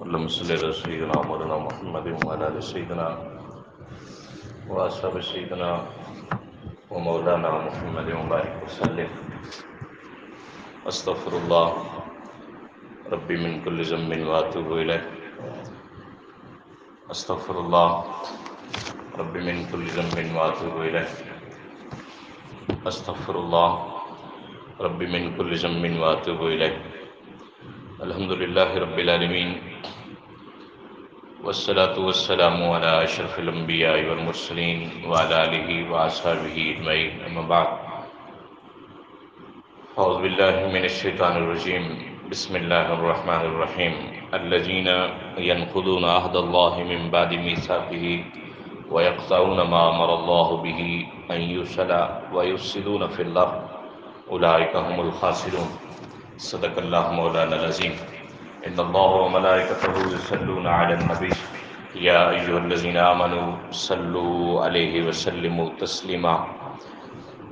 اللهم صل على سيدنا مولانا محمد وعلى آل سيدنا وأصحاب سيدنا ومولانا محمد وبارك وسلم. استغفر الله ربي من كل ذنب وأتوب إليه. استغفر الله ربي من كل ذنب وأتوب إليه. استغفر الله ربي من كل ذنب وأتوب إليه. الحمد لله رب العالمين والصلاة والسلام على أشرف الأنبياء والمرسلين وعلى آله وأصحابه أجمعين. أما بعد، أعوذ بالله من الشيطان الرجيم. بسم الله الرحمن الرحيم. الذين ينقضون عهد الله من بعد ميثاقه ويقطعون ما أمر الله به أن يوصل ويفسدون في الأرض أولئك هم الخاسرون. صدق الله مولانا العظيم. إن الله وملائكته يصلون على النبي يا أيها الذين آمنوا صلوا عليه وسلموا تسليما.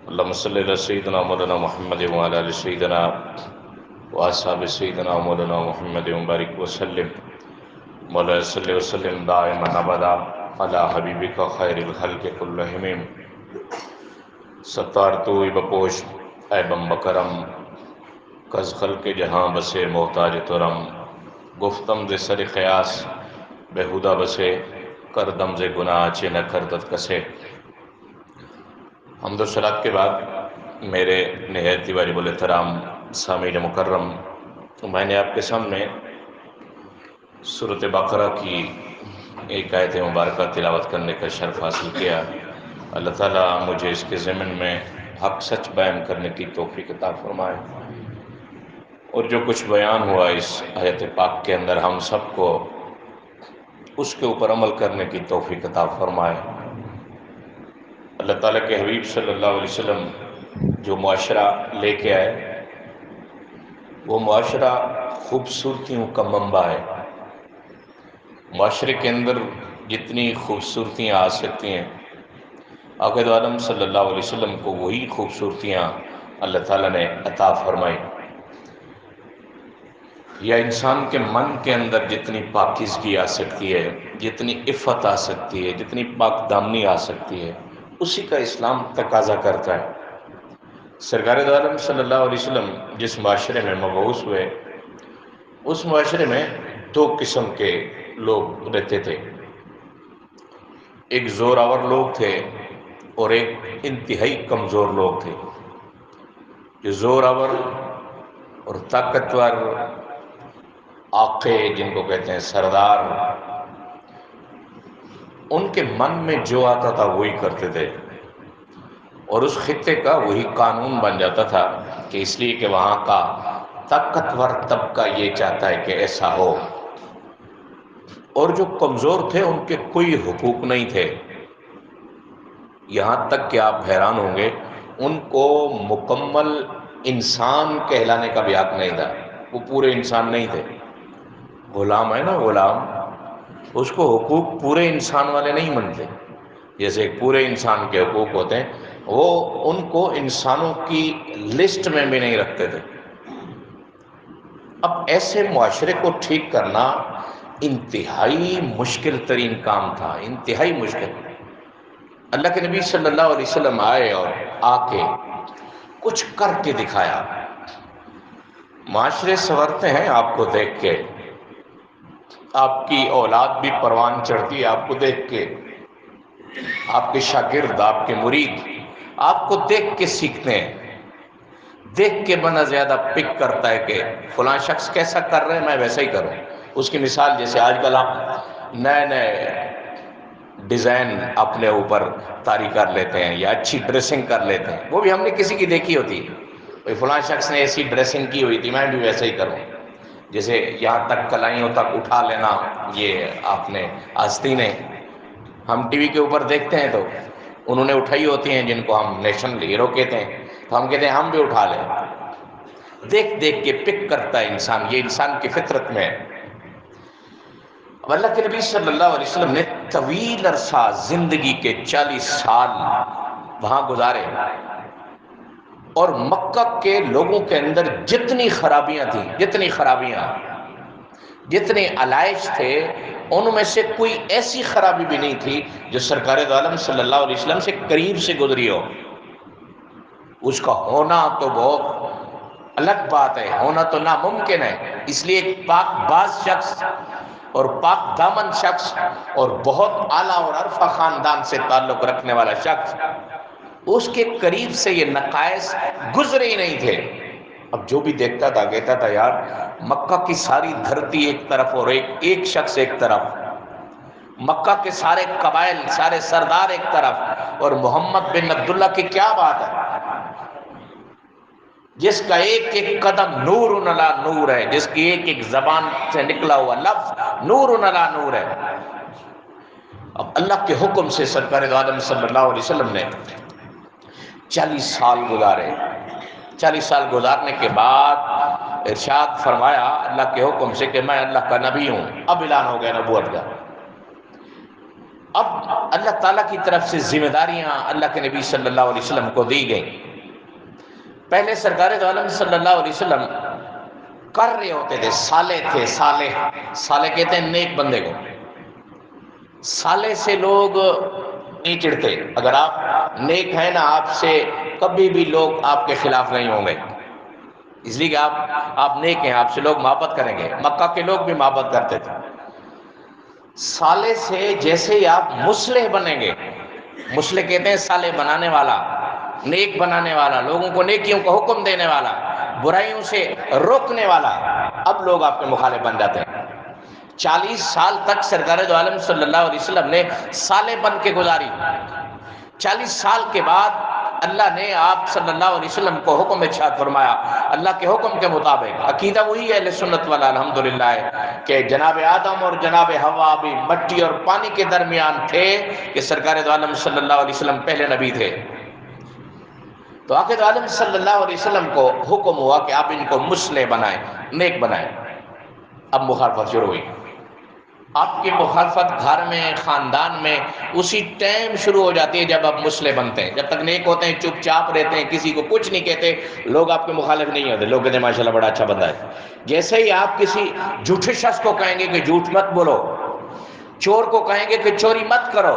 اللهم صل على سيدنا مولانا محمد وعلى آل سيدنا وأصحاب سيدنا مولانا محمد وبارك وسلم. مولانا صل وسلم دائما أبدا على حبيبك خير الخلق كلهم. ستار تو بپوش اے بم بکرم کز خلق جہاں بسے محتاج ترم. گفتم ز سر خیاس بےہودہ بسے کردم ز گناہ چے نہ کردت کسے. حمد و صلات کے بعد میرے نہایت واجب الاحترام سامعین مکرم، میں نے آپ کے سامنے سورۃ بقرہ کی ایک آیت مبارکہ تلاوت کرنے کا شرف حاصل کیا. اللہ تعالیٰ مجھے اس کے ضمن میں حق سچ بیان کرنے کی توفیق عطا فرمائے، اور جو کچھ بیان ہوا اس آیت پاک کے اندر ہم سب کو اس کے اوپر عمل کرنے کی توفیق عطا فرمائے. اللہ تعالیٰ کے حبیب صلی اللہ علیہ وسلم جو معاشرہ لے کے آئے وہ معاشرہ خوبصورتیوں کا منبع ہے. معاشرے کے اندر جتنی خوبصورتیاں آ سکتی ہیں، آقا دو عالم صلی اللہ علیہ وسلم کو وہی خوبصورتیاں اللہ تعالیٰ نے عطا فرمائی. یا انسان کے من کے اندر جتنی پاکیزگی آ سکتی ہے، جتنی عفت آ سکتی ہے، جتنی پاک دامنی آ سکتی ہے، اسی کا اسلام تقاضا کرتا ہے. سرکار دو عالم صلی اللہ علیہ وسلم جس معاشرے میں مبعوث ہوئے، اس معاشرے میں دو قسم کے لوگ رہتے تھے. ایک زوراور لوگ تھے اور ایک انتہائی کمزور لوگ تھے. جو زوراور اور طاقتور آقے جن کو کہتے ہیں سردار، ان کے من میں جو آتا تھا وہی کرتے تھے، اور اس خطے کا وہی قانون بن جاتا تھا کہ اس لیے کہ وہاں کا طاقتور طبقہ یہ چاہتا ہے کہ ایسا ہو. اور جو کمزور تھے ان کے کوئی حقوق نہیں تھے، یہاں تک کہ آپ حیران ہوں گے ان کو مکمل انسان کہلانے کا بھی حق نہیں تھا. وہ پورے انسان نہیں تھے. غلام ہے نا، غلام، اس کو حقوق پورے انسان والے نہیں مانتے. جیسے ایک پورے انسان کے حقوق ہوتے ہیں، وہ ان کو انسانوں کی لسٹ میں بھی نہیں رکھتے تھے. اب ایسے معاشرے کو ٹھیک کرنا انتہائی مشکل ترین کام تھا، انتہائی مشکل. اللہ کے نبی صلی اللہ علیہ وسلم آئے اور آ کے کچھ کر کے دکھایا. معاشرے سنورتے ہیں آپ کو دیکھ کے، آپ کی اولاد بھی پروان چڑھتی ہے آپ کو دیکھ کے. آپ کے شاگرد، آپ کے مرید آپ کو دیکھ کے سیکھتے ہیں. دیکھ کے بندہ زیادہ پک کرتا ہے کہ فلاں شخص کیسا کر رہے ہیں میں ویسا ہی کروں. اس کی مثال جیسے آج کل آپ نئے نئے ڈیزائن اپنے اوپر طاری کر لیتے ہیں یا اچھی ڈریسنگ کر لیتے ہیں، وہ بھی ہم نے کسی کی دیکھی ہوتی ہے. بھئی فلاں شخص نے ایسی ڈریسنگ کی ہوئی تھی میں بھی ویسا ہی کروں. جیسے یہاں تک کلائیوں تک اٹھا لینا، یہ آپ نے آستینیں ہم ٹی وی کے اوپر دیکھتے ہیں تو انہوں نے اٹھائی ہوتی ہیں جن کو ہم نیشنل ہیرو کہتے ہیں، تو ہم کہتے ہیں ہم بھی اٹھا لیں. دیکھ دیکھ کے پک کرتا ہے انسان، یہ انسان کی فطرت میں ہے. اب اللہ کے نبی صلی اللہ علیہ وسلم نے طویل عرصہ زندگی کے 40 سال وہاں گزارے، اور مکہ کے لوگوں کے اندر جتنی خرابیاں تھیں، جتنی خرابیاں جتنے علائش تھے ان میں سے کوئی ایسی خرابی بھی نہیں تھی جو سرکار دو عالم صلی اللہ علیہ وسلم سے قریب سے گزری ہو۔ اس کا ہونا تو بہت الگ بات ہے، ہونا تو ناممکن ہے۔ اس لیے ایک پاک باز شخص اور پاک دامن شخص اور بہت اعلیٰ اور عرفہ خاندان سے تعلق رکھنے والا شخص، اس کے قریب سے یہ نقائص گزرے ہی نہیں تھے۔ اب جو بھی دیکھتا تھا کہتا تھا یار مکہ کی ساری دھرتی ایک طرف اور ایک شخص ایک طرف، مکہ کے سارے قبائل سارے سردار ایک طرف، اور محمد بن عبداللہ کی کیا بات ہے، جس کا ایک ایک قدم نور علی نور ہے، جس کی ایک ایک زبان سے نکلا ہوا لفظ نور علی نور ہے۔ اب اللہ کے حکم سے سرکار دو عالم صلی اللہ علیہ وسلم نے 40 سال گزارے۔ 40 سال گزارنے کے بعد ارشاد فرمایا اللہ کے حکم سے کہ میں اللہ کا نبی ہوں۔ اب اعلان ہو گیا نبوت کا۔ اب اللہ تعالیٰ کی طرف سے ذمہ داریاں اللہ کے نبی صلی اللہ علیہ وسلم کو دی گئیں۔ پہلے سرکار دو عالم صلی اللہ علیہ وسلم کر رہے ہوتے تھے، صالح تھے، صالح کہتے ہیں نیک بندے کو۔ صالح سے لوگ نہیں چڑھتے، اگر آپ نیک ہیں نا آپ سے کبھی بھی لوگ آپ کے خلاف نہیں ہوں گے، اس لیے کہ آپ نیک ہیں، آپ سے لوگ محبت کریں گے۔ مکہ کے لوگ بھی محبت کرتے تھے۔ صالح سے جیسے ہی آپ مصلح بنیں گے، مصلح کہتے ہیں صالح بنانے والا، نیک بنانے والا، لوگوں کو نیکیوں کا حکم دینے والا، برائیوں سے روکنے والا، اب لوگ آپ کے مخالف بن جاتے ہیں۔ 40 سال تک سرکار دو عالم صلی اللہ علیہ وسلم نے صالح بن کے گزاری۔ 40 سال کے بعد اللہ نے آپ صلی اللہ علیہ وسلم کو حکم ارشاد فرمایا، اللہ کے حکم کے مطابق عقیدہ وہی ہے اہل سنت والا الحمدللہ ہے کہ جناب آدم اور جناب حوا بھی مٹی اور پانی کے درمیان تھے کہ سرکار دو عالم صلی اللہ علیہ وسلم پہلے نبی تھے۔ تو آقا دو عالم صلی اللہ علیہ وسلم کو حکم ہوا کہ آپ ان کو مصلح بنائیں، نیک بنائیں۔ اب مخالفت شروع ہوئی۔ آپ کی مخالفت گھر میں، خاندان میں اسی ٹائم شروع ہو جاتی ہے جب آپ مصلح بنتے ہیں۔ جب تک نیک ہوتے ہیں چپ چاپ رہتے ہیں، کسی کو کچھ نہیں کہتے، لوگ آپ کے مخالف نہیں ہوتے، لوگ کہتے ہیں ماشاءاللہ بڑا اچھا بندہ ہے۔ جیسے ہی آپ کسی جھوٹے شخص کو کہیں گے کہ جھوٹ مت بولو، چور کو کہیں گے کہ چوری مت کرو،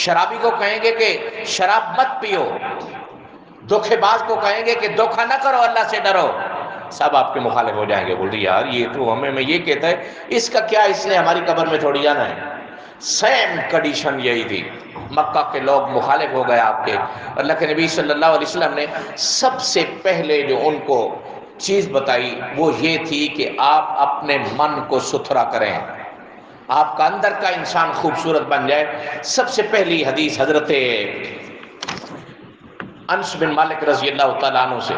شرابی کو کہیں گے کہ شراب مت پیو، دھوکے باز کو کہیں گے کہ دھوکہ نہ کرو، اللہ سے ڈرو، سب آپ کے مخالف ہو جائیں گے۔ بول رہی یار یہ تو ہمیں میں یہ کہتا ہے، اس کا کیا، اس نے ہماری قبر میں تھوڑی جانا ہے۔ سیم کنڈیشن یہی تھی، مکہ کے لوگ مخالف ہو گئے آپ کے۔ اللہ کے نبی صلی اللہ علیہ وسلم نے سب سے پہلے جو ان کو چیز بتائی وہ یہ تھی کہ آپ اپنے من کو ستھرا کریں، آپ کا اندر کا انسان خوبصورت بن جائے۔ سب سے پہلی حدیث حضرت انس بن مالک رضی اللہ تعالیٰ عنہ سے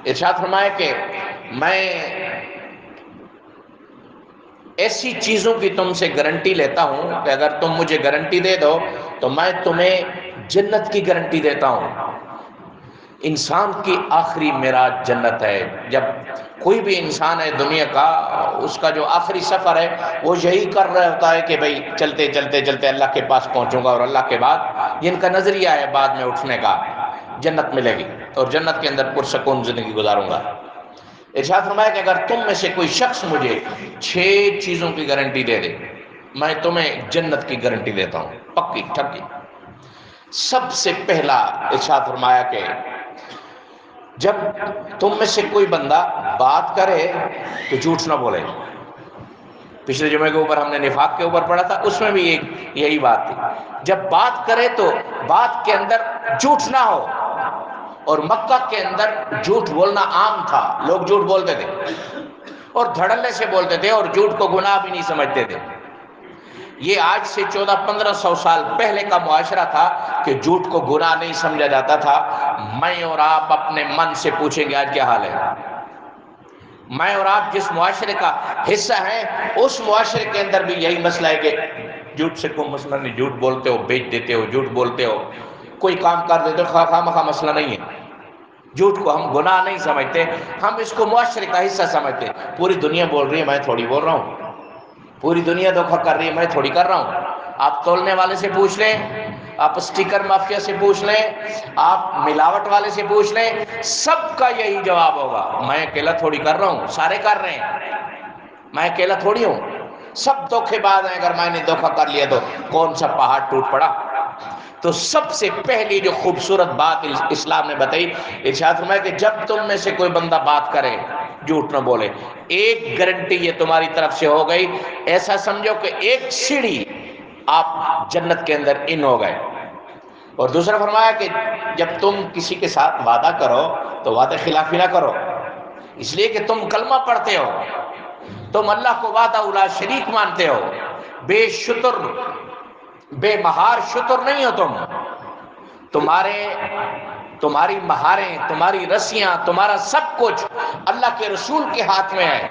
ارشاد فرمایا کہ میں ایسی چیزوں کی تم سے گارنٹی لیتا ہوں کہ اگر تم مجھے گارنٹی دے دو تو میں تمہیں جنت کی گارنٹی دیتا ہوں۔ انسان کی آخری معراج جنت ہے۔ جب کوئی بھی انسان ہے دنیا کا، اس کا جو آخری سفر ہے وہ یہی کر رہا ہوتا ہے کہ بھئی چلتے چلتے چلتے اللہ کے پاس پہنچوں گا، اور اللہ کے بعد جن کا نظریہ ہے بعد میں اٹھنے کا، جنت ملے گی اور جنت کے اندر پرسکون زندگی گزاروں گا۔ ارشاد فرمایا کہ اگر تم میں سے کوئی شخص مجھے 6 چیزوں کی گارنٹی دے دے، میں تمہیں جنت کی گارنٹی دیتا ہوں، پکی ٹھکی۔ سب سے پہلا ارشاد فرمایا کہ جب تم میں سے کوئی بندہ بات کرے تو جھوٹ نہ بولے۔ پچھلے جمعے کے اوپر ہم نے نفاق کے اوپر پڑھا تھا، اس میں بھی یہی بات تھی، جب بات کرے تو بات کے اندر جھوٹ نہ ہو۔ اور مکہ کے اندر جھوٹ بولنا عام تھا، لوگ جھوٹ بولتے تھے اور دھڑلے سے بولتے تھے اور جھوٹ کو گناہ بھی نہیں سمجھتے تھے۔ یہ آج سے 1400-1500 سال پہلے کا معاشرہ تھا کہ جھوٹ کو گناہ نہیں سمجھا جاتا تھا۔ میں اور آپ اپنے من سے پوچھیں گے آج کیا حال ہے؟ میں اور آپ جس معاشرے کا حصہ ہیں اس معاشرے کے اندر بھی یہی مسئلہ ہے کہ جھوٹ سے کوئی مسئلہ نہیں، جھوٹ بولتے ہو، بیچ دیتے ہو، جھوٹ بولتے ہو، کوئی کام کر دیتے ہو، خواہ مخواہ مسئلہ نہیں ہے۔ جھوٹ کو ہم گناہ نہیں سمجھتے، ہم اس کو معاشرے کا حصہ سمجھتے۔ پوری دنیا بول رہی ہے، میں تھوڑی بول رہا ہوں، پوری دنیا دھوکہ کر رہی ہے، میں تھوڑی کر رہا ہوں۔ آپ تولنے والے سے پوچھ لیں، آپ سٹیکر مافیا سے پوچھ لیں، آپ ملاوٹ والے سے پوچھ لیں، سب کا یہی جواب ہوگا، میں اکیلا تھوڑی کر رہا ہوں، سارے کر رہے ہیں۔ میں اکیلا تھوڑی ہوں، سب دھوکے باز ہیں، اگر میں نے دھوکا کر لیا تو کون سا پہاڑ ٹوٹ پڑا؟ تو سب سے پہلی جو خوبصورت بات اسلام نے بتائی، ارشاد فرمایا کہ جب تم میں سے کوئی بندہ بات کرے جھوٹ نہ بولے، ایک گارنٹی یہ تمہاری طرف سے ہو گئی، ایسا سمجھو کہ ایک سیڑھی آپ جنت کے اندر ان ہو گئے۔ اور دوسرا فرمایا کہ جب تم کسی کے ساتھ وعدہ کرو تو وعدہ خلافی نہ کرو، اس لیے کہ تم کلمہ پڑھتے ہو، تم اللہ کو وحدہ لا شریک مانتے ہو، بے شتر بے مہار شتر نہیں ہو تم، تمہاری مہاریں، تمہاری رسیاں، تمہارا سب کچھ اللہ کے رسول کے ہاتھ میں ہے،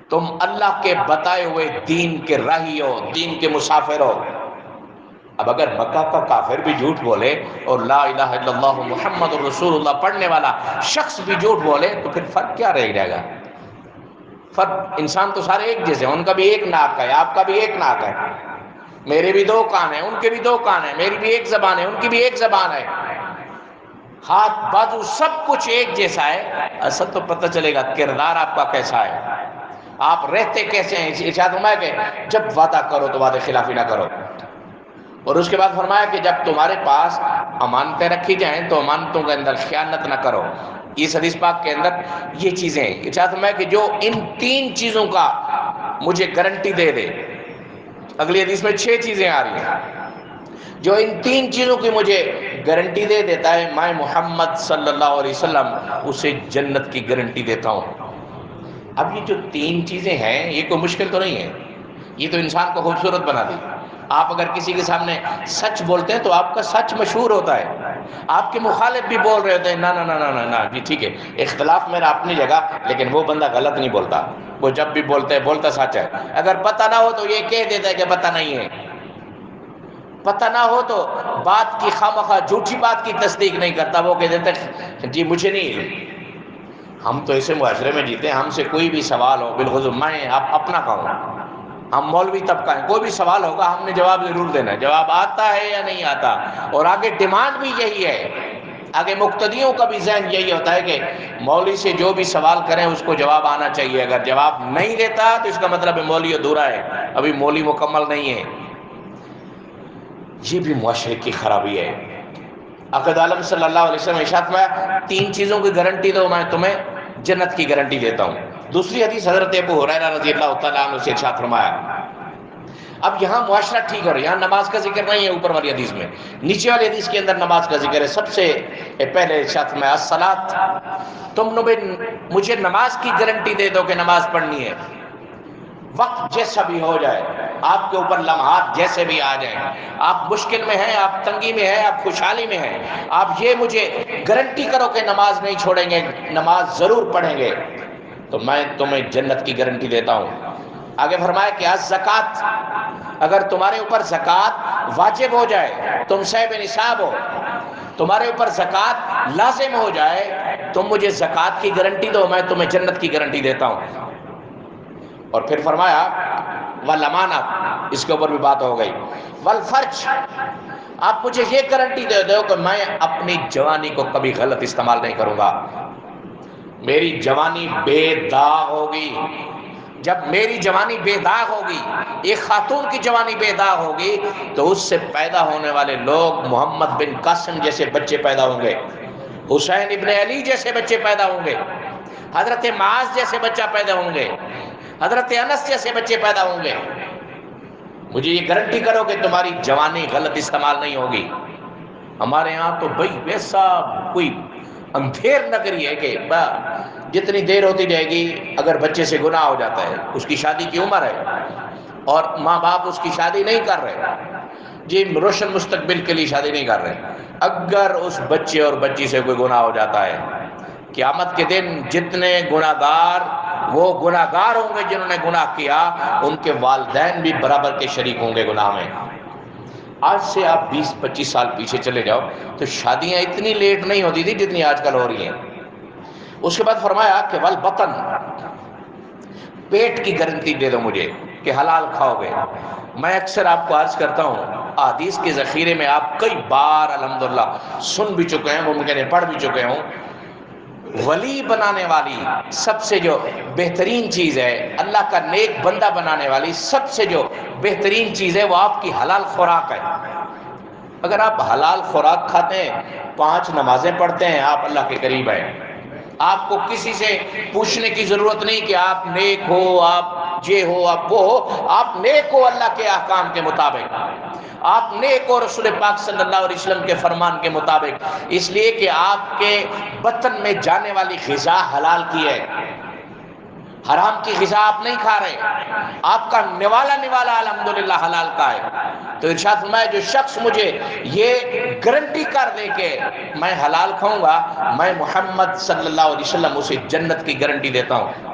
تم اللہ کے بتائے ہوئے دین کے راہی ہو، دین کے مسافر ہو۔ اب اگر مکہ کا کافر بھی جھوٹ بولے اور لا الہ الا اللہ محمد رسول اللہ پڑھنے والا شخص بھی جھوٹ بولے تو پھر فرق کیا رہ جائے گا؟ فرق، انسان تو سارے ایک جیسے ہیں، ان کا بھی ایک ناک ہے، آپ کا بھی ایک ناک ہے، میرے بھی دو کان ہیں، ان کے بھی دو کان ہیں، میری بھی ایک زبان ہے، ان کی بھی ایک زبان ہے، ہاتھ بازو سب کچھ ایک جیسا ہے، اصل تو پتہ چلے گا کردار آپ کا کیسا ہے، آپ رہتے کیسے ہیں۔ ارشاد فرمایا کہ جب وعدہ کرو تو وعدے خلافی نہ کرو، اور اس کے بعد فرمایا کہ جب تمہارے پاس امانتیں رکھی جائیں تو امانتوں کے اندر خیانت نہ کرو۔ اس حدیث پاک کے اندر یہ چیزیں ہیں، ارشاد فرمایا کہ جو ان تین چیزوں کا مجھے گارنٹی دے دے، اگلی حدیث میں 6 چیزیں آ رہی ہیں، جو ان تین چیزوں کی مجھے گارنٹی دے دیتا ہے، میں محمد صلی اللہ علیہ وسلم اسے جنت کی گارنٹی دیتا ہوں۔ اب یہ جو 3 چیزیں ہیں یہ کوئی مشکل تو نہیں ہے، یہ تو انسان کو خوبصورت بنا دی۔ آپ اگر کسی کے سامنے سچ بولتے ہیں تو آپ کا سچ مشہور ہوتا ہے، آپ کے مخالف بھی بول رہے ہوتے ہیں نا نا نا نا نا جی ٹھیک ہے، اختلاف میرا اپنی جگہ، لیکن وہ بندہ غلط نہیں بولتا، وہ جب بھی بولتا ہے بولتا سچ ہے۔ اگر پتہ نہ ہو تو یہ کہہ دیتا ہے کہ پتہ نہیں ہے، پتہ نہ ہو تو بات کی خامخواہ جھوٹی بات کی تصدیق نہیں کرتا، وہ کہہ دیتا ہے جی مجھے نہیں۔ ہم تو ایسے معاشرے میں جیتے ہیں، ہم سے کوئی بھی سوال ہو بالخصوص میں اپنا کہوں، ہم مولوی طبقہ ہیں، کوئی بھی سوال ہوگا ہم نے جواب ضرور دینا ہے، جواب آتا ہے یا نہیں آتا، اور آگے ڈیمانڈ بھی یہی ہے، آگے مقتدیوں کا بھی ذہن یہی ہوتا ہے کہ مولوی سے جو بھی سوال کریں اس کو جواب آنا چاہیے، اگر جواب نہیں دیتا تو اس کا مطلب ہے مولوی ادھورا ہے، ابھی مولوی مکمل نہیں ہے۔ یہ بھی معاشرے کی خرابی ہے۔ آقا عالم صلی اللہ علیہ وسلم نے ارشاد فرمایا 3 چیزوں کی گارنٹی دو میں تمہیں جنت کی گارنٹی دیتا ہوں۔ دوسری حدیث حضرت ابو ہریرہ رضی اللہ تعالیٰ عنہ سے ارشاد فرمایا، اب یہاں معاشرہ ٹھیک ہو رہا ہے، یہاں نماز کا ذکر نہیں ہے اوپر والی حدیث میں، نیچے والی حدیث کے اندر نماز کا ذکر ہے۔ سب سے پہلے ارشاد فرمایا الصلاۃ، تم مجھے نماز کی گارنٹی دے دو کہ نماز پڑھنی ہے، وقت جیسا بھی ہو جائے، آپ کے اوپر لمحات جیسے بھی آ جائیں، آپ مشکل میں ہیں، آپ تنگی میں ہیں، آپ خوشحالی میں ہیں، آپ یہ مجھے گارنٹی کرو کہ نماز نہیں چھوڑیں گے، نماز ضرور پڑھیں گے، تو میں تمہیں جنت کی گارنٹی دیتا ہوں۔ آگے فرمایا کہ زکوٰۃ، اگر تمہارے اوپر زکوٰۃ واجب ہو جائے، تم صاحب نصاب ہو، تمہارے اوپر زکوٰۃ لازم ہو جائے، تم مجھے زکوٰۃ کی گارنٹی دو، میں تمہیں جنت کی گارنٹی دیتا ہوں۔ اور پھر فرمایا والامانت، اس کے اوپر بھی بات ہو گئی، والفرج، آپ مجھے یہ گارنٹی دے دو کہ میں اپنی جوانی کو کبھی غلط استعمال نہیں کروں گا، میری جوانی بے داغ ہوگی۔ جب میری جوانی بے داغ ہوگی، ایک خاتون کی جوانی بے داغ ہوگی، تو اس سے پیدا ہونے والے لوگ محمد بن قاسم جیسے بچے پیدا ہوں گے، حسین ابن علی جیسے بچے پیدا ہوں گے، حضرت معاذ جیسے بچہ پیدا ہوں گے، حضرت انس جیسے بچے پیدا ہوں گے۔ مجھے یہ گارنٹی کرو کہ تمہاری جوانی غلط استعمال نہیں ہوگی۔ ہمارے ہاں تو بھائی ویسا کوئی اندھیر نگری ہے کہ جتنی دیر ہوتی جائے گی اگر بچے سے گناہ ہو جاتا ہے، اس کی شادی کی عمر ہے اور ماں باپ اس کی شادی نہیں کر رہے، جی روشن مستقبل کے لیے شادی نہیں کر رہے، اگر اس بچے اور بچی سے کوئی گناہ ہو جاتا ہے، قیامت کے دن جتنے گناہگار وہ گناہگار ہوں گے جنہوں نے گناہ کیا، ان کے والدین بھی برابر کے شریک ہوں گے گناہ میں۔ آج سے آپ 20-25 سال پیچھے چلے جاؤ تو شادیاں اتنی لیٹ نہیں ہوتی تھی جتنی آج کل ہو رہی ہیں۔ اس کے بعد فرمایا کہ والبطن، پیٹ کی گارنٹی دے دو مجھے کہ حلال کھاؤ گے۔ میں اکثر آپ کو عرض کرتا ہوں، احادیث کے ذخیرے میں آپ کئی بار الحمدللہ سن بھی چکے ہیں، ممکن ہے پڑھ بھی چکے ہوں، ولی بنانے والی سب سے جو بہترین چیز ہے، اللہ کا نیک بندہ بنانے والی سب سے جو بہترین چیز ہے وہ آپ کی حلال خوراک ہے۔ اگر آپ حلال خوراک کھاتے ہیں، 5 نمازیں پڑھتے ہیں، آپ اللہ کے قریب ہیں۔ آپ کو کسی سے پوچھنے کی ضرورت نہیں کہ آپ نیک ہو، آپ یہ ہو، آپ وہ ہو، آپ نیک ہو اللہ کے احکام کے مطابق، آپ نیک ہو رسول پاک صلی اللہ علیہ وسلم کے فرمان کے مطابق، اس لیے کہ آپ کے بطن میں جانے والی غذا حلال کی ہے، حرام کی غذا آپ نہیں کھا رہے، آپ کا نوالا الحمدللہ حلال کا ہے۔ تو ارشاد فرمایا جو شخص مجھے یہ گارنٹی کر دے کہ میں حلال کھاؤں گا، میں محمد صلی اللہ علیہ وسلم اسے جنت کی گارنٹی دیتا ہوں۔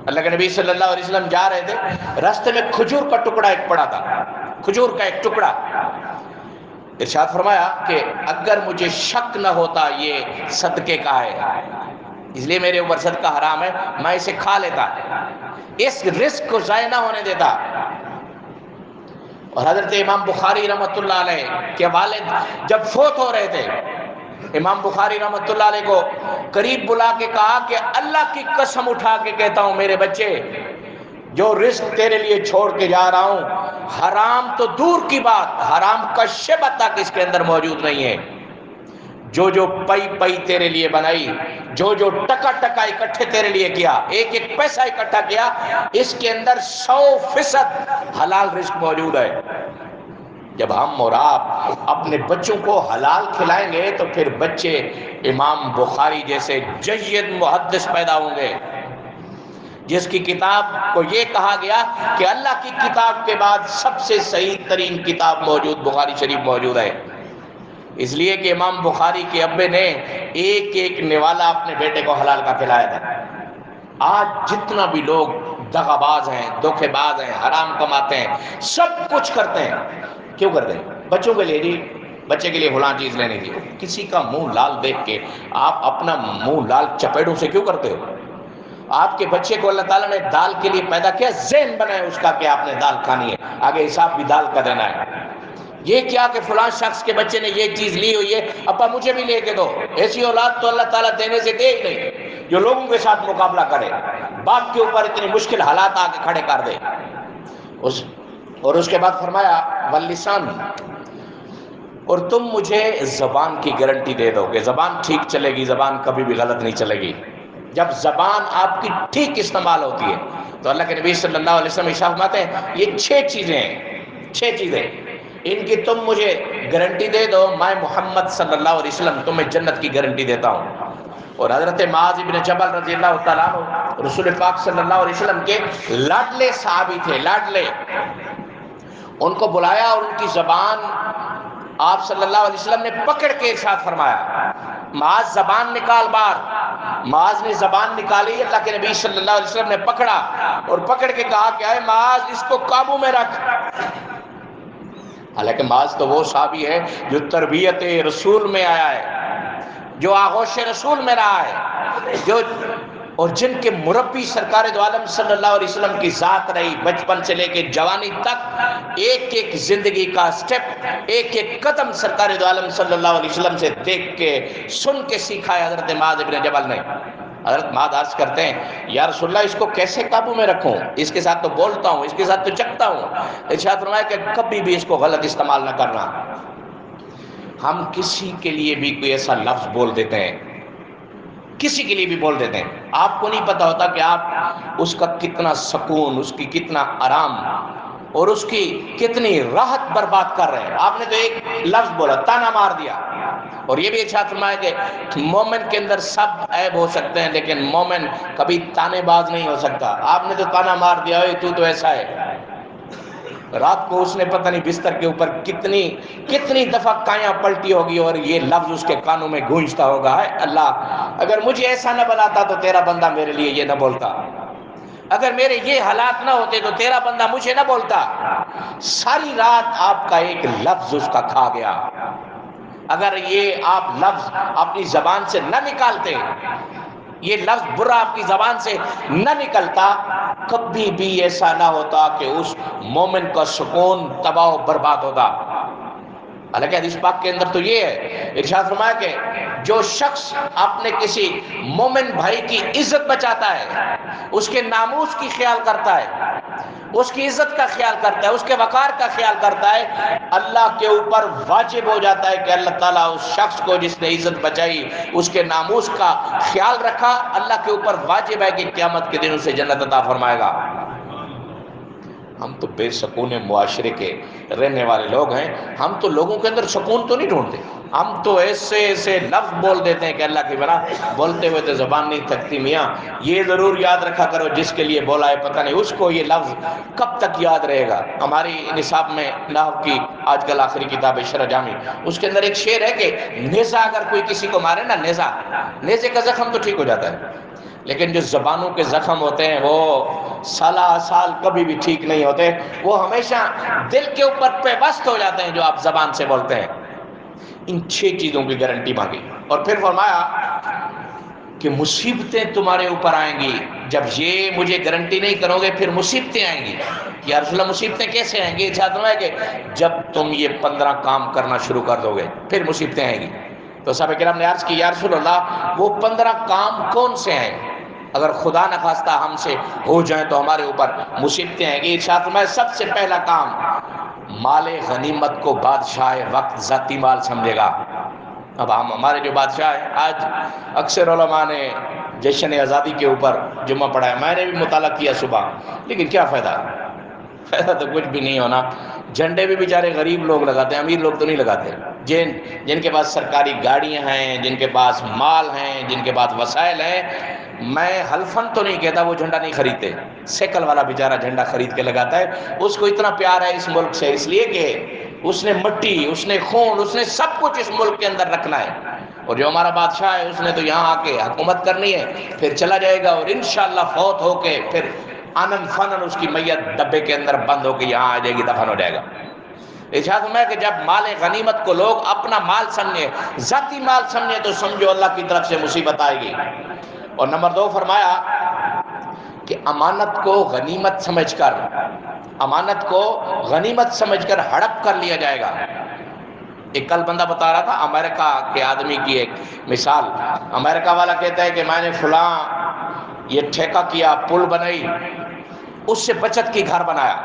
اللہ کے نبی صلی اللہ علیہ وسلم جا رہے تھے، راستے میں کھجور کا ٹکڑا ایک پڑا تھا، کھجور کا ایک ٹکڑا۔ ارشاد فرمایا کہ اگر مجھے شک نہ ہوتا یہ صدقے کا ہے، اس لیے میرے اوپر صدقہ حرام ہے، میں اسے کھا لیتا، اس رزق کو ضائع نہ ہونے دیتا۔ اور حضرت امام بخاری رحمۃ اللہ علیہ کے والد جب فوت ہو رہے تھے، امام بخاری رحمۃ اللہ علیہ کو قریب بلا کے کہا کہ اللہ کی قسم اٹھا کے کہتا ہوں میرے بچے، جو رزق تیرے لیے چھوڑ کے جا رہا ہوں، حرام تو دور کی بات، حرام کا شبہ تک اس کے اندر موجود نہیں ہے۔ جو پئی پئی تیرے لیے بنائی، جو ٹکا ٹکا اکٹھے تیرے لیے کیا، ایک ایک پیسہ اکٹھا کیا، اس کے اندر 100% حلال رزق موجود ہے۔ جب ہم اور آپ اپنے بچوں کو حلال کھلائیں گے تو پھر بچے امام بخاری جیسے جید محدث پیدا ہوں گے، جس کی کتاب کو یہ کہا گیا کہ اللہ کی کتاب کے بعد سب سے صحیح ترین کتاب موجود بخاری شریف موجود ہے۔ اس لیے کہ امام بخاری کے ابے نے ایک ایک نوالا اپنے بیٹے کو حلال کا کھلایا تھا۔ آج جتنا بھی لوگ دغا باز ہیں، دھوکے باز ہیں، حرام کماتے ہیں، سب کچھ کرتے ہیں، کیوں کرتے ہیں؟ بچوں کے لیے، جی بچے کے لیے فلاں چیز لینی تھی، کسی کا منہ لال دیکھ کے آپ اپنا منہ لال چپیڑوں سے کیوں کرتے ہو؟ آپ کے بچے کو اللہ تعالیٰ نے دال کے لیے پیدا کیا، ذہن بنا ہے اس کا کہ آپ نے دال کھانی ہے، آگے حساب بھی دال کا دینا ہے۔ یہ کیا کہ فلاں شخص کے بچے نے یہ چیز لی ہوئی ہے، ابا مجھے بھی لے کے دو، ایسی اولاد تو اللہ تعالیٰ دینے سے دے ہی نہیں جو لوگوں کے ساتھ مقابلہ کرے، باپ کے اوپر اتنی مشکل حالات آ کے کھڑے کر دے۔ اور اس کے بعد فرمایا واللسان، اور تم مجھے زبان کی گارنٹی دے دو کہ زبان ٹھیک چلے گی، زبان کبھی بھی غلط نہیں چلے گی۔ جب زبان آپ کی ٹھیک استعمال ہوتی ہے تو اللہ کے نبی صلی اللہ علیہ وسلم ارشاد فرماتے ہیں یہ 6 چیزیں ہیں، 6 چیزیں ان کی تم مجھے گارنٹی دے دو، میں محمد صلی اللہ علیہ وسلم تمہیں جنت کی گارنٹی دیتا ہوں۔ اور حضرت معاذ بن جبل رضی اللہ تعالیٰ عنہ رسول پاک صلی اللہ علیہ وسلم کے لاڈلے صحابی تھے، لاڈلے، ان کو بلایا اور ان کی زبان آپ صلی اللہ علیہ وسلم نے پکڑ کے ارشاد فرمایا معاذ زبان نکال بار۔ معاذ نے زبان نکالی، اللہ کے نبی صلی اللہ علیہ وسلم نے پکڑا اور پکڑ کے کہا کہ اے معاذ اس کو قابو میں رکھ۔ حالانکہ معاذ تو وہ صحابی ہے جو تربیت رسول میں آیا ہے، جو آغوش رسول میں رہا ہے، اور جن کے مربی سرکار دو عالم صلی اللہ علیہ وسلم کی ذات رہی، بچپن سے لے کے جوانی تک ایک ایک زندگی کا سٹیپ، ایک ایک قدم سرکار دو عالم صلی اللہ علیہ وسلم سے دیکھ کے سن کے سیکھا ہے حضرت معاذ بن جبل نے۔ حضرت معاذ عرض کرتے ہیں یا رسول اللہ اس کو کیسے قابو میں رکھوں، اس کے ساتھ تو بولتا ہوں، اس کے ساتھ تو چکتا ہوں۔ ارشاد فرمایا کہ کبھی بھی اس کو غلط استعمال نہ کرنا۔ ہم کسی کے لیے بھی کوئی ایسا لفظ بول دیتے ہیں، کسی کے لیے بھی بول دیتے ہیں، آپ کو نہیں پتا ہوتا کہ آپ اس کا کتنا سکون، اس کی کتنا آرام اور اس کی کتنی راحت برباد کر رہے ہیں۔ آپ نے تو ایک لفظ بولا، تانا مار دیا۔ اور یہ بھی ارشاد فرمایا کہ مومن کے اندر سب عیب ہو سکتے ہیں لیکن مومن کبھی تانے باز نہیں ہو سکتا۔ آپ نے تو تانا مار دیا، تو ایسا ہے۔ رات کو اس نے پتہ نہیں بستر کے اوپر کتنی دفعہ کائیاں پلٹی ہوگی اور یہ لفظ اس کے کانوں میں گونجتا ہوگا، ہے اللہ اگر مجھے ایسا نہ بناتا تو تیرا بندہ میرے لیے یہ نہ بولتا، اگر میرے یہ حالات نہ ہوتے تو تیرا بندہ مجھے نہ بولتا۔ ساری رات آپ کا ایک لفظ اس کا کھا گیا۔ اگر یہ آپ لفظ اپنی زبان سے نہ نکالتے، یہ لفظ برا آپ کی زبان سے نہ نکلتا، کبھی بھی ایسا نہ ہوتا کہ اس مومن کا سکون تباہ و برباد ہوتا۔ حالانکہ حدیث پاک کے اندر تو یہ ہے، ارشاد فرمایا کہ جو شخص اپنے کسی مومن بھائی کی عزت بچاتا ہے، اس کے ناموس کی خیال کرتا ہے، اس کی عزت کا خیال کرتا ہے، اس کے وقار کا خیال کرتا ہے، اللہ کے اوپر واجب ہو جاتا ہے کہ اللہ تعالیٰ اس شخص کو جس نے عزت بچائی، اس کے ناموس کا خیال رکھا، اللہ کے اوپر واجب ہے کہ قیامت کے دن اسے جنت عطا فرمائے گا۔ ہم تو بے سکون معاشرے کے رہنے والے لوگ ہیں، ہم تو لوگوں کے اندر سکون تو نہیں ڈھونڈتے، ہم تو ایسے ایسے لفظ بول دیتے ہیں کہ اللہ کی بنا بولتے ہوئے تو زبان نہیں تھکتی میاں۔ یہ ضرور یاد رکھا کرو، جس کے لیے بولا ہے پتہ نہیں اس کو یہ لفظ کب تک یاد رہے گا۔ ہماری نصاب میں نحو کی آج کل آخری کتاب ہے شرح جامی، اس کے اندر ایک شعر ہے کہ نیزہ اگر کوئی کسی کو مارے نا، نیزے کا زخم تو ٹھیک ہو جاتا ہے، لیکن جو زبانوں کے زخم ہوتے ہیں وہ سالہ سال کبھی بھی ٹھیک نہیں ہوتے، وہ ہمیشہ دل کے اوپر پیوست ہو جاتے ہیں جو آپ زبان سے بولتے ہیں۔ ان 6 چیزوں کی گارنٹی مانگی، اور پھر فرمایا کہ مصیبتیں تمہارے اوپر آئیں گی، جب یہ مجھے گارنٹی نہیں کرو گے پھر مصیبتیں آئیں گی۔ یا رسول اللہ مصیبتیں کیسے آئیں گی؟ ارشاد فرمایا کہ جب تم یہ 15 کام کرنا شروع کر دو گے پھر مصیبتیں آئیں گی۔ تو صحابہ کرام نے عرض کی یا رسول اللہ وہ 15 کام کون سے ہیں؟ اگر خدا نخواستہ ہم سے ہو جائیں تو ہمارے اوپر مصیبتیں آئیں گی۔ ارشاد فرمایا سب سے پہلا کام، مال غنیمت کو بادشاہ وقت ذاتی مال سمجھے گا۔ اب ہمارے جو بادشاہ ہیں، آج اکثر علماء نے جشن آزادی کے اوپر جمعہ پڑھایا، میں نے بھی مطالعہ کیا صبح، لیکن کیا فائدہ تو کچھ بھی نہیں ہونا۔ جھنڈے بھی بیچارے غریب لوگ لگاتے ہیں، امیر لوگ تو نہیں لگاتے۔ جن کے پاس سرکاری گاڑیاں ہیں، جن کے پاس مال ہیں، جن کے پاس وسائل ہیں، میں حلفاً تو نہیں کہتا وہ جھنڈا نہیں خریدتے۔ سیکل والا بیچارہ جھنڈا خرید کے لگاتا ہے، اس کو اتنا پیار ہے اس ملک سے، اس لیے کہ اس نے مٹی، اس نے خون، اس نے سب کچھ اس ملک کے اندر رکھنا ہے۔ اور جو ہمارا بادشاہ ہے اس نے تو یہاں آ کے حکومت کرنی ہے، پھر چلا جائے گا، اور انشاءاللہ فوت ہو کے پھر آنن فنن اس کی میت ڈبے کے اندر بند ہو کے یہاں آ جائے گی، دفن ہو جائے گا۔ ارشاد فرمایا کہ جب مال غنیمت کو لوگ اپنا مال سمجھے، ذاتی مال سمجھے، تو سمجھو اللہ کی طرف سے مصیبت آئے گی۔ اور نمبر 2 فرمایا کہ امانت کو غنیمت سمجھ کر ہڑپ کر لیا جائے گا۔ ایک کل بندہ بتا رہا تھا امریکہ کے آدمی کی ایک مثال، امریکہ والا کہتا ہے کہ میں نے فلاں یہ ٹھیکہ کیا، پل بنائی، اس سے بچت کی گھر بنایا۔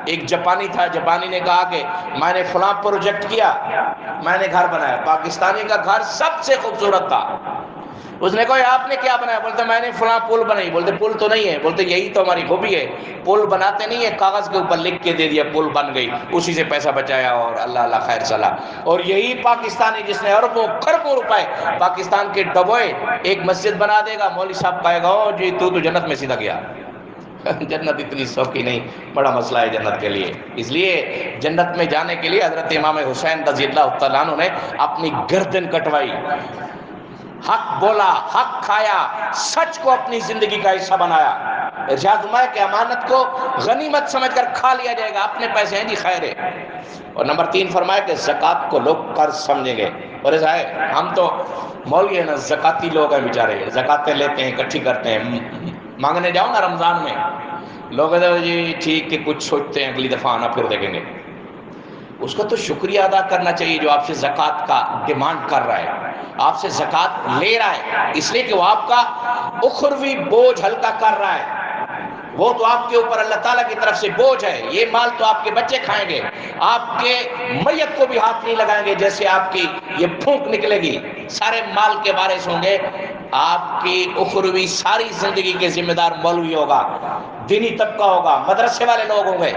ایک جاپانی تھا، جاپانی نے کہا کہ میں نے فلاں پروجیکٹ کیا، میں نے گھر بنایا۔ پاکستانی کا گھر سب سے خوبصورت تھا، اس نے کہا آپ نے کیا بنایا؟ بولتے میں نے فلاں پل بنائی۔ بولتے پل تو نہیں ہے، بولتے یہی تو ہماری خوبی ہے، پل بناتے نہیں ہے، کاغذ کے اوپر لکھ کے دے دیا، پل بن گئی، اسی سے پیسہ بچایا اور اللہ اللہ خیر صلاح۔ اور یہی پاکستانی جس نے اربوں خربوں روپے پاکستان کے ڈبوئے، ایک مسجد بنا دے گا، مولوی صاحب کہے گا او جی تو جنت میں سیدھا گیا۔ جنت اتنی سوکھی نہیں، بڑا مسئلہ ہے جنت کے لیے۔ اس لیے جنت میں جانے کے لیے حضرت امام حسین رضی اللہ تعالیٰ عنہ نے اپنی گردن کٹوائی، حق بولا، حق کھایا، سچ کو اپنی زندگی کا حصہ بنایا۔ ارشاد فرمایا کہ امانت کو غنیمت سمجھ کر کھا لیا جائے گا، اپنے پیسے ہیں جی خیر ہے۔ اور نمبر 3 فرمایا کہ زکوٰۃ کو لوگ قرض سمجھیں گے۔ اور ایسا ہے ہم تو مولوی ہیں نا، زکاتی لوگ ہیں بیچارے، زکاتیں لیتے ہیں، اکٹھی کرتے ہیں، مانگنے جاؤ نا رمضان میں، لوگ جی ٹھیک کہ کچھ سوچتے ہیں اگلی دفعہ آنا پھر دیکھیں گے۔ اس کا تو شکریہ ادا کرنا چاہیے جو آپ سے زکوٰۃ کا ڈیمانڈ کر رہا ہے، آپ سے زکوٰۃ لے رہا ہے، اس لیے کہ وہ آپ کا اخروی بوجھ ہلکا کر رہا ہے۔ وہ تو آپ کے اوپر اللہ تعالیٰ کی طرف سے بوجھ ہے، یہ مال تو آپ کے بچے کھائیں گے، آپ کے میت کو بھی ہاتھ نہیں لگائیں گے، جیسے آپ کی یہ پھونک نکلے گی سارے مال کے وارث ہوں گے۔ آپ کی اخروی ساری زندگی کے ذمہ دار مولوی ہوگا، دینی طبقہ ہوگا، مدرسے والے لوگ ہوں گے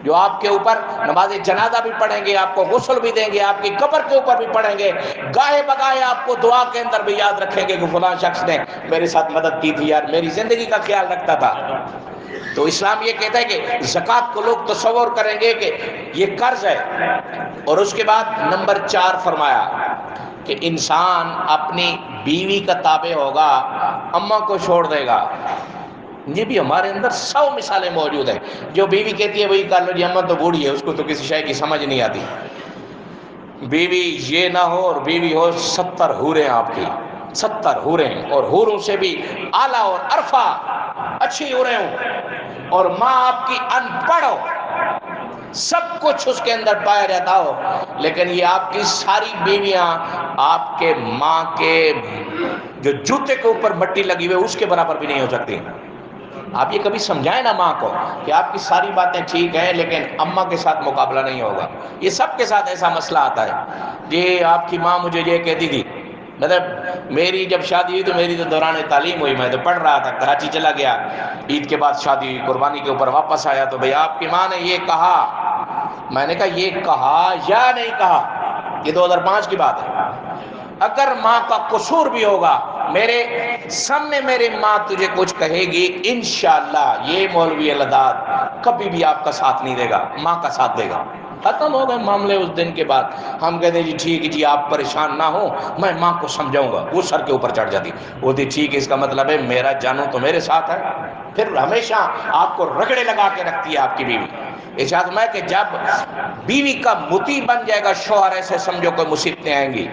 جو آپ کے اوپر نماز جنازہ بھی پڑھیں گے، آپ کو غسل بھی دیں گے، آپ کی قبر کے اوپر بھی پڑھیں گے، گاہے بگاہے آپ کو دعا کے اندر بھی یاد رکھیں گے کہ فلاں شخص نے میرے ساتھ مدد کی تھی یار، میری زندگی کا خیال رکھتا تھا۔ تو اسلام یہ کہتا ہے کہ زکوٰۃ کو لوگ تصور کریں گے کہ یہ قرض ہے۔ اور اس کے بعد نمبر 4 فرمایا کہ انسان اپنی بیوی کا تابع ہوگا، اماں کو چھوڑ دے گا۔ یہ بھی ہمارے اندر 100 مثالیں موجود ہیں، جو بیوی کہتی ہے وہی کر لو جی، اماں تو بوڑھی ہے، اس کو تو کسی شے کی سمجھ نہیں آتی۔ بیوی یہ نہ ہو اور بیوی ہو 70 حوریں آپ کی، 70 حوریں، اور حوروں سے بھی اعلیٰ اور عرفہ اچھی حوریں ہوں، اور ماں آپ کی ان پڑھ ہو، سب کچھ اس کے اندر پایا جاتا ہو، لیکن یہ آپ کی ساری بیویاں آپ کے ماں کے جو جوتے کے اوپر مٹی لگی ہوئی اس کے برابر بھی نہیں ہو سکتی۔ آپ یہ کبھی سمجھائیں نا ماں کو کہ آپ کی ساری باتیں ٹھیک ہیں لیکن اماں کے ساتھ مقابلہ نہیں ہوگا۔ یہ سب کے ساتھ ایسا مسئلہ آتا ہے۔ یہ آپ کی ماں مجھے یہ کہتی تھی، مطلب میری جب شادی ہوئی تو میری تو دوران تعلیم ہوئی، میں تو پڑھ رہا تھا، کراچی چلا گیا، عید کے بعد شادی ہوئی، قربانی کے اوپر واپس آیا تو بھئی آپ کی ماں نے یہ کہا۔ میں نے کہا یہ کہا یا نہیں کہا؟ یہ 2005 کی بات ہے۔ اگر ماں کا قصور بھی ہوگا، میرے سامنے میری ماں تجھے کچھ کہے گی، انشاءاللہ یہ مولوی الداد کبھی بھی آپ کا ساتھ نہیں دے گا، ماں کا ساتھ دے گا۔ ختم ہو گئے معاملے اس دن کے بعد۔ ہم کہتے ہیں جی ٹھیک ہے جی آپ پریشان نہ ہو، میں ماں کو سمجھاؤں گا۔ وہ سر کے اوپر چڑھ جاتی، وہ تھی ٹھیک ہے، اس کا مطلب ہے میرا جانو تو میرے ساتھ ہے۔ پھر ہمیشہ آپ کو رگڑے لگا کے رکھتی ہے آپ کی بیوی۔ ارشاد میں کہ جب بیوی کا مطیع بن جائے گا شوہر، ایسے سمجھو کوئی مصیبتیں آئیں گی۔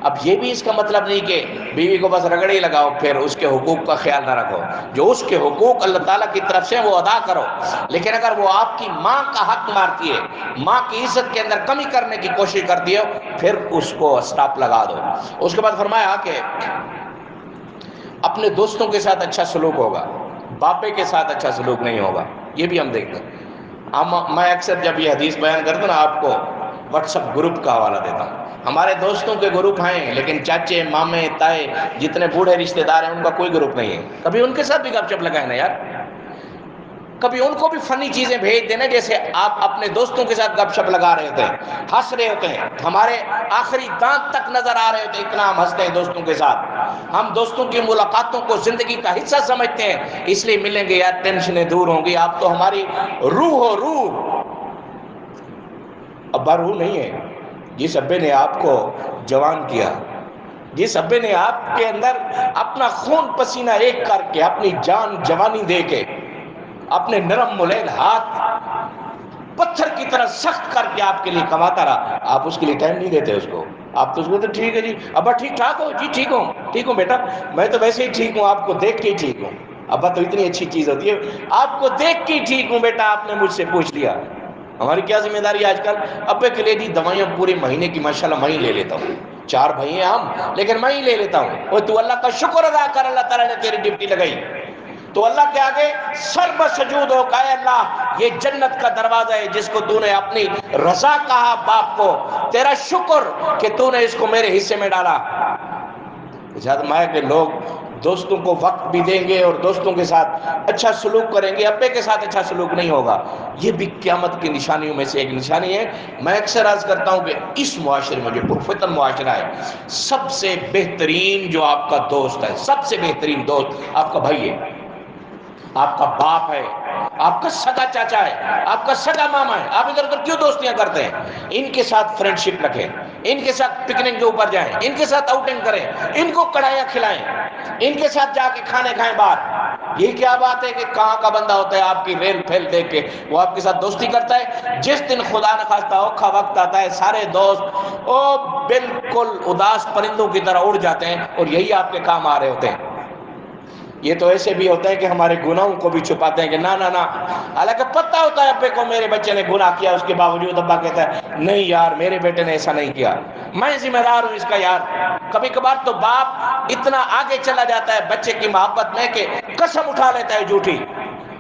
اب یہ بھی اس کا مطلب نہیں کہ بیوی کو بس رگڑے ہی لگاؤ پھر اس کے حقوق کا خیال نہ رکھو۔ جو اس کے حقوق اللہ تعالیٰ کی طرف سے وہ ادا کرو، لیکن اگر وہ آپ کی ماں کا حق مارتی ہے، ماں کی عزت کے اندر کمی کرنے کی کوشش کرتی ہے، پھر اس کو سٹاپ لگا دو۔ اس کے بعد فرمایا کہ اپنے دوستوں کے ساتھ اچھا سلوک ہوگا، باپے کے ساتھ اچھا سلوک نہیں ہوگا۔ یہ بھی ہم دیکھتے ہیں۔ میں اکثر جب یہ حدیث بیان کرتا ہوں نا، آپ کو واٹس ایپ گروپ کا حوالہ دیتا ہوں۔ ہمارے دوستوں کے گروپ ہیں لیکن چاچے مامے تائے جتنے بوڑھے رشتہ دار ہیں ان کا کوئی گروپ نہیں ہے۔ کبھی ان کے ساتھ بھی گپ شپ لگائیں نا یار، کبھی ان کو بھی فنی چیزیں بھیج دینا، جیسے آپ اپنے دوستوں کے ساتھ گپ شپ لگا رہے ہوتے ہیں، ہنس رہے ہوتے ہیں، ہمارے آخری دانت تک نظر آ رہے ہوتے ہیں، اتنا ہم ہنستے ہیں دوستوں کے ساتھ۔ ہم دوستوں کی ملاقاتوں کو زندگی کا حصہ سمجھتے ہیں، اس لیے ملیں گے یار ٹینشنیں دور ہوں گی۔ آپ تو ہماری روح ہو، روح۔ ابا روح نہیں ہے۔ جس ابے نے آپ کو جوان کیا، جس ابے نے آپ کے اندر اپنا خون پسینہ ایک کر کے، اپنی جان جوانی دے کے، اپنے نرم ملیل ہاتھ پتھر کی طرح سخت کر کے آپ کے لیے کماتا رہا، آپ اس کے لیے ٹائم نہیں دیتے اس کو۔ آپ تو اس کو تو ٹھیک ہے جی ابا ٹھیک ٹھاک ہو، جی ٹھیک ہوں بیٹا، میں تو ویسے ہی ٹھیک ہوں، آپ کو دیکھ کے ہی ٹھیک ہوں۔ ابا تو اتنی اچھی چیز ہوتی ہے، آپ کو دیکھ کے ہی ٹھیک ہوں بیٹا، آپ نے مجھ سے پوچھ لیا۔ ہماری کیا ذمہ داری آج کل؟ ابے کے لیے جی دوائیاں پورے مہینے کی ماشاءاللہ میں ہی لے لیتا ہوں، 4 بھائی ہیں ہم لیکن میں ہی لے لیتا ہوں۔ اور تو اللہ کا شکر ادا کر، اللہ تعالیٰ نے تیری ڈیوٹی لگائی تو اللہ کے آگے سر بسجود ہو کہ اے اللہ یہ جنت کا دروازہ ہے جس کو تو نے اپنی رضا کہا باپ کو، تیرا شکر کہ تو نے اس کو میرے حصے میں ڈالا۔ اجازت میں کہ لوگ دوستوں کو وقت بھی دیں گے اور دوستوں کے ساتھ اچھا سلوک کریں گے، ابے کے ساتھ اچھا سلوک نہیں ہوگا، یہ بھی قیامت کی نشانیوں میں سے ایک نشانی ہے۔ میں اکثر عرض کرتا ہوں کہ اس معاشرے میں جو پرفتن معاشرہ ہے، سب سے بہترین جو آپ کا دوست ہے، سب سے بہترین دوست آپ کا بھائی ہے، آپ کا باپ ہے، آپ کا سگا چاچا ہے، آپ کا سگا ماما ہے۔ آپ ادھر ادھر کیوں دوستیاں کرتے ہیں؟ ان کے ساتھ فرینڈشپ رکھیں، ان کے ساتھ پکنک کے اوپر جائیں، ان کے ساتھ آؤٹنگ کریں، ان کو کڑھائیاں کھلائیں، ان کے ساتھ جا کے کھانے کھائیں باہر۔ یہ کیا بات ہے کہ کہاں کا بندہ ہوتا ہے آپ کی ریل پھیل دیکھ کے وہ آپ کے ساتھ دوستی کرتا ہے؟ جس دن خدا نخواستہ اوکھا وقت آتا ہے، سارے دوست او بالکل اداس پرندوں کی طرح اڑ جاتے ہیں اور یہی آپ کے کام آ رہے ہوتے ہیں۔ یہ تو ایسے بھی ہوتا ہے کہ ہمارے گناہوں کو بھی چھپاتے ہیں کہ نہ نہ نہ، حالانکہ پتہ ہوتا ہے ابے کو میرے بچے نے گناہ کیا، اس کے باوجود ابا کہتا ہے نہیں یار میرے بیٹے نے ایسا نہیں کیا، میں ذمہ دار ہوں اس کا یار۔ کبھی کبھار تو باپ اتنا آگے چلا جاتا ہے بچے کی محبت میں کہ قسم اٹھا لیتا ہے جھوٹی،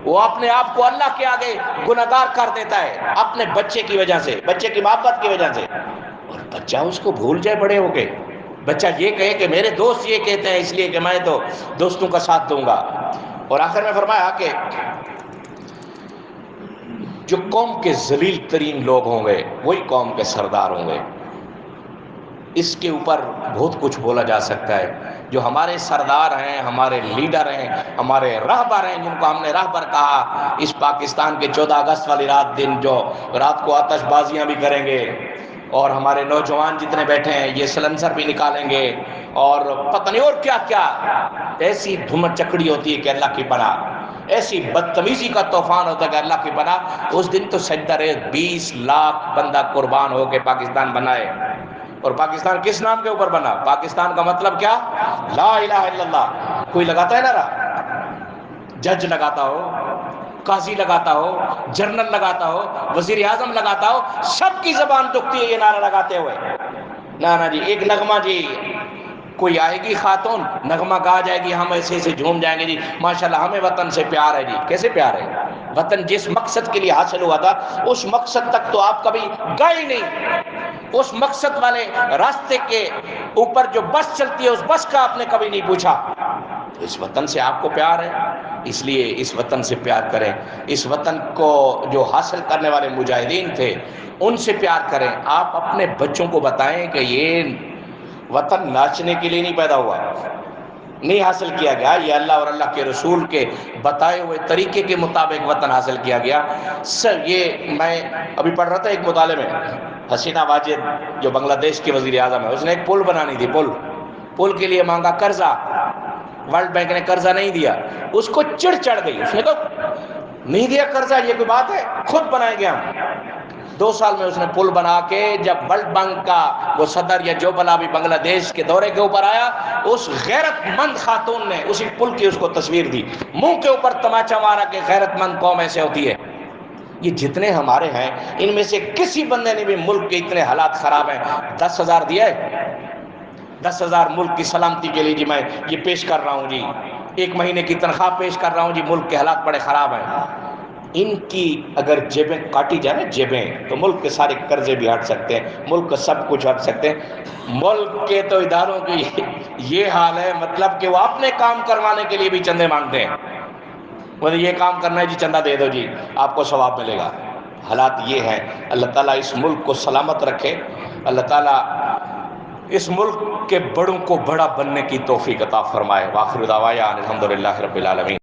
وہ اپنے آپ کو اللہ کے آگے گناہگار کر دیتا ہے اپنے بچے کی وجہ سے، بچے کی محبت کی وجہ سے، اور بچہ اس کو بھول جائے بڑے ہو کے۔ بچہ یہ کہے کہ میرے دوست یہ کہتے ہیں اس لیے کہ میں تو دوستوں کا ساتھ دوں گا۔ اور آخر میں فرمایا کہ جو قوم کے ذلیل ترین لوگ ہوں گے وہی قوم کے سردار ہوں گے۔ اس کے اوپر بہت کچھ بولا جا سکتا ہے۔ جو ہمارے سردار ہیں، ہمارے لیڈر ہیں، ہمارے رہبر ہیں، جن کو ہم نے رہبر کہا، اس پاکستان کے 14 اگست والی دن جو رات کو آتش بازیاں بھی کریں گے اور ہمارے نوجوان جتنے بیٹھے ہیں یہ سلنسر بھی نکالیں گے اور پتہ نہیں اور کیا کیا، ایسی دھم چکڑی ہوتی ہے کہ اللہ کی پناہ، ایسی بدتمیزی کا طوفان ہوتا ہے کہ اللہ کی پناہ۔ اس دن تو سجدہ ریز 20 لاکھ بندہ قربان ہو کے پاکستان بنائے۔ اور پاکستان کس نام کے اوپر بنا؟ پاکستان کا مطلب کیا؟ لا الہ الا اللہ۔ کوئی لگاتا ہے نعرہ؟ جج لگاتا ہو، قاضی لگاتا ہو، جنرل لگاتا ہو، وزیر اعظم لگاتا ہو، سب کی زبان دکھتی ہے یہ نعرہ لگاتے ہوئے. نا جی ایک نغمہ جی کوئی آئے گی خاتون نغمہ گا جائے گی، ہم ایسے ایسے جھوم جائیں گے جی ماشاءاللہ ہمیں وطن سے پیار ہے. جی کیسے پیار ہے؟ وطن جس مقصد کے لیے حاصل ہوا تھا اس مقصد تک تو آپ کبھی گئے نہیں. اس مقصد والے راستے کے اوپر جو بس چلتی ہے اس بس کا آپ نے کبھی نہیں پوچھا. اس وطن سے آپ کو پیار ہے، اس لیے اس وطن سے پیار کریں. اس وطن کو جو حاصل کرنے والے مجاہدین تھے ان سے پیار کریں. آپ اپنے بچوں کو بتائیں کہ یہ وطن ناچنے کے لیے نہیں پیدا ہوا، نہیں حاصل کیا گیا، یہ اللہ اور اللہ کے رسول کے بتائے ہوئے طریقے کے مطابق وطن حاصل کیا گیا. سر یہ میں ابھی پڑھ رہا تھا ایک مطالعے میں، حسینہ واجد جو بنگلہ دیش کی وزیر اعظم ہے، اس نے ایک پل بنانی تھی. پل کے لیے مانگا قرضہ، ورلڈ بینک نے قرضہ نہیں دیا. اس کو چڑ چڑھ گئی، اس نے کہا نہیں دیا قرضہ، یہ کوئی بات ہے، خود بنائیں گے ہم. 2 سال میں اس نے پل بنا کے جب ورلڈ بینک کا وہ صدر یا جو بلا بھی بنگلہ دیش کے دورے کے اوپر آیا، اس غیرت مند خاتون نے اسی پل کی اس کو تصویر دی، منہ کے اوپر تماچا مارا کہ غیرت مند قوم ایسے ہوتی ہے. یہ جتنے ہمارے ہیں ان میں سے کسی بندے نے بھی ملک کے اتنے حالات خراب ہیں 10,000 دیا ہے؟ 10,000 ملک کی سلامتی کے لیے جی میں یہ پیش کر رہا ہوں جی، 1 مہینے کی تنخواہ پیش کر رہا ہوں جی، ملک کے حالات بڑے خراب ہیں. ان کی اگر جیبیں کاٹی جائیں نا جیبیں، تو ملک کے سارے قرضے بھی ہٹ سکتے ہیں، ملک کا سب کچھ ہٹ سکتے ہیں. ملک کے تو اداروں کی یہ حال ہے، مطلب کہ وہ اپنے کام کروانے کے لیے بھی چندے مانگتے ہیں. مجھے یہ کام کرنا ہے جی چندہ دے دو جی آپ کو ثواب ملے گا. حالات یہ ہیں. اللہ تعالیٰ اس ملک کو سلامت رکھے. اللہ تعالیٰ اس ملک کے بڑوں کو بڑا بننے کی توفیق عطا فرمائے. وآخر دعوانا الحمدللہ رب العالمین.